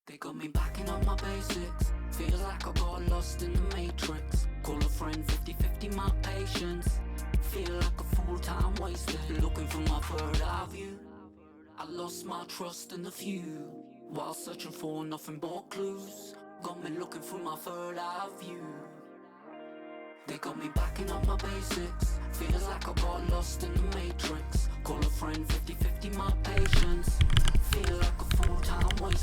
They got me backing up my basics. Feels like I got lost in the matrix. Call a friend 50-50 my patience. Feel like a full-time wasted. Looking for my third eye view. I lost my trust in the few. While searching for nothing but clues. Got me looking for my third eye view. They got me backing up my basics. Feels like I got lost in the matrix. Call a friend 50-50 my patience. Feel like a full-time wasted.